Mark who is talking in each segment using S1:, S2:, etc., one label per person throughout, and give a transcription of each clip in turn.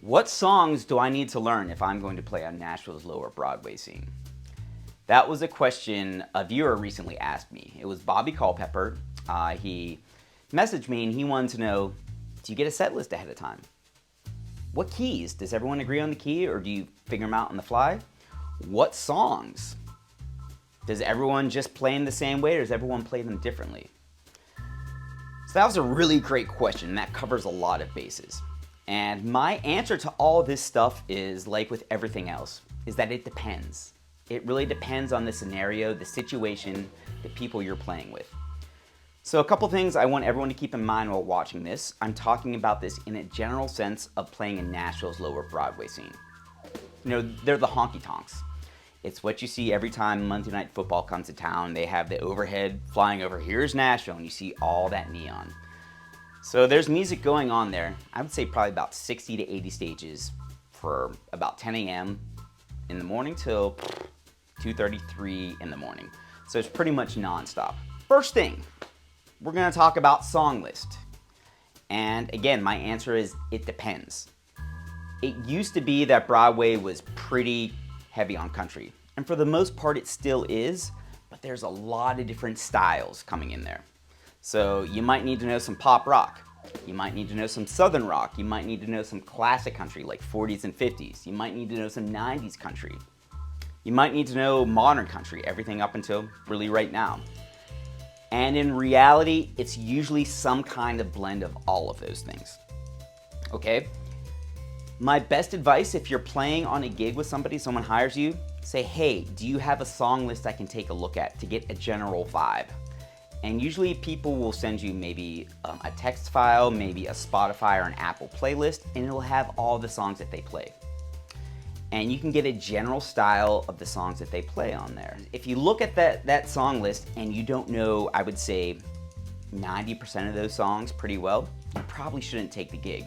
S1: What songs do I need to learn if I'm going to play on Nashville's Lower Broadway scene? That was a question a viewer recently asked me. It was Bobby Culpepper. He messaged me and he wanted to know, do you get a set list ahead of time? What keys? Does everyone agree on the key or do you figure them out on the fly? What songs? Does everyone just play in the same way or does everyone play them differently? So that was a really great question and that covers a lot of bases. And my answer to all this stuff is, like with everything else, is that it depends. It really depends on the scenario, the situation, the people you're playing with. So a couple things I want everyone to keep in mind while watching this. I'm talking about this in a general sense of playing in Nashville's Lower Broadway scene. You know, they're the honky tonks. It's what you see every time Monday Night Football comes to town. They have the overhead flying over, here's Nashville, and you see all that neon. So there's music going on there. I would say probably about 60 to 80 stages for about 10 a.m. in the morning till 2:33 in the morning. So it's pretty much nonstop. First thing, we're gonna talk about song list. And again, my answer is it depends. It used to be that Broadway was pretty heavy on country. And for the most part, it still is, but there's a lot of different styles coming in there. So you might need to know some pop rock. You might need to know some southern rock. You might need to know some classic country like 40s and 50s. You might need to know some 90s country. You might need to know modern country, everything up until really right now. And in reality, it's usually some kind of blend of all of those things. Okay? My best advice if you're playing on a gig with somebody, someone hires you, say, hey, do you have a song list I can take a look at to get a general vibe? And usually people will send you maybe a text file, maybe a Spotify or an Apple playlist, and it'll have all the songs that they play. And you can get a general style of the songs that they play on there. If you look at that song list and you don't know, I would say 90% of those songs pretty well, you probably shouldn't take the gig.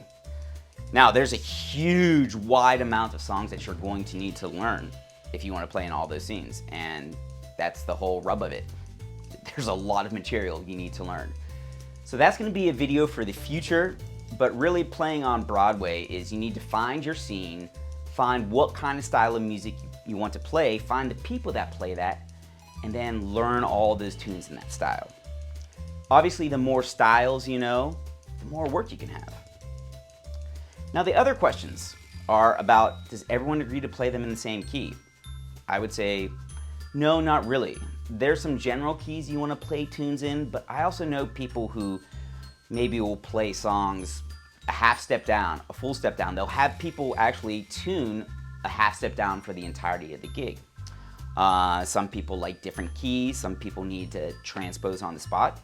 S1: Now, there's a huge, wide amount of songs that you're going to need to learn if you want to play in all those scenes, and that's the whole rub of it. There's a lot of material you need to learn. So that's going to be a video for the future, but really playing on Broadway is you need to find your scene, find what kind of style of music you want to play, find the people that play that, and then learn all those tunes in that style. Obviously, the more styles you know, the more work you can have. Now the other questions are about, does everyone agree to play them in the same key? I would say, no, not really. There's some general keys you want to play tunes in, but I also know people who maybe will play songs a half step down, a full step down. They'll have people actually tune a half step down for the entirety of the gig. Some people like different keys, some people need to transpose on the spot.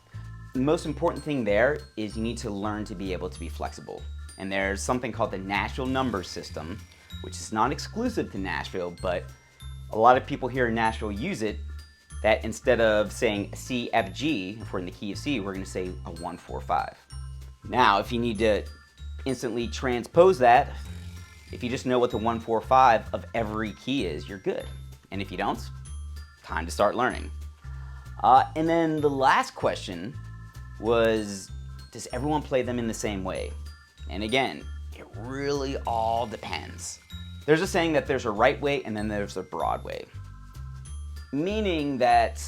S1: The most important thing there is you need to learn to be able to be flexible. And there's something called the Nashville number system, which is not exclusive to Nashville, but a lot of people here in Nashville use it, that instead of saying C, F, G, if we're in the key of C, we're gonna say a 1, 4, 5. Now, if you need to instantly transpose that, if you just know what the 1, 4, 5 of every key is, you're good. And if you don't, time to start learning. And then the last question was, does everyone play them in the same way? And again, it really all depends. There's a saying that there's a right way and then there's a broad way. Meaning that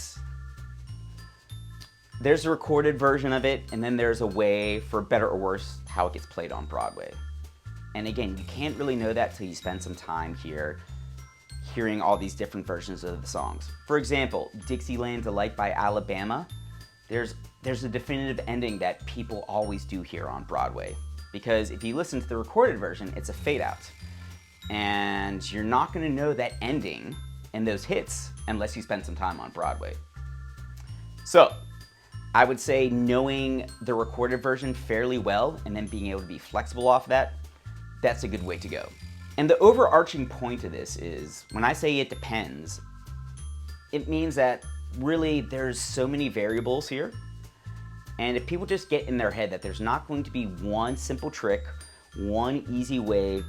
S1: there's a recorded version of it and then there's a way, for better or worse, how it gets played on Broadway. And again, you can't really know that till you spend some time here hearing all these different versions of the songs. For example, Dixieland Delight by Alabama, there's a definitive ending that people always do here on Broadway. Because if you listen to the recorded version, it's a fade out. And you're not gonna know that ending and those hits unless you spend some time on Broadway. So, I would say knowing the recorded version fairly well and then being able to be flexible off that, that's a good way to go. And the overarching point of this is, when I say it depends, it means that really there's so many variables here. And if people just get in their head that there's not going to be one simple trick, one easy way,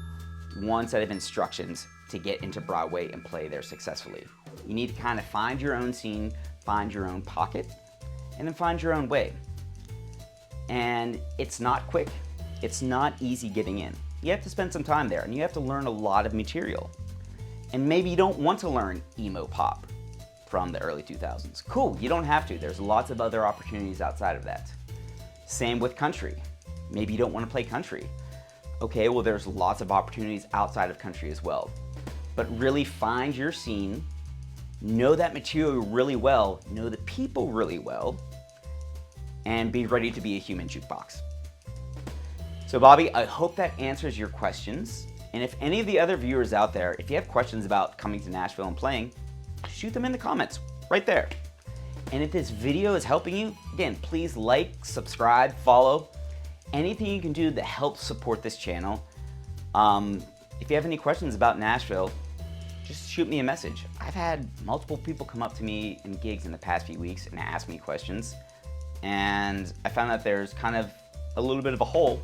S1: one set of instructions to get into Broadway and play there successfully. You need to kind of find your own scene, find your own pocket, and then find your own way. And it's not quick. It's not easy getting in. you have to spend some time there and you have to learn a lot of material. And maybe you don't want to learn emo pop from the early 2000s. Cool, you don't have to. There's lots of other opportunities outside of that. Same with country. Maybe you don't want to play country. Okay, well there's lots of opportunities outside of country as well. But really find your scene, know that material really well, know the people really well, and be ready to be a human jukebox. So Bobby, I hope that answers your questions. And if any of the other viewers out there, if you have questions about coming to Nashville and playing, shoot them in the comments right there. And if this video is helping you, again, please like, subscribe, follow. Anything you can do to help support this channel. If you have any questions about Nashville, just shoot me a message. I've had multiple people come up to me in gigs in the past few weeks and ask me questions. And I found that there's kind of a little bit of a hole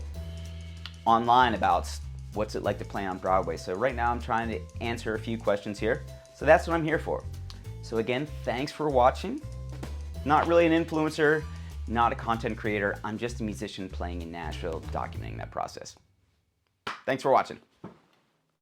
S1: online about what's it like to play on Broadway. So right now I'm trying to answer a few questions here. So that's what I'm here for. So again, thanks for watching. Not really an influencer, not a content creator. I'm just a musician playing in Nashville, documenting that process. Thanks for watching.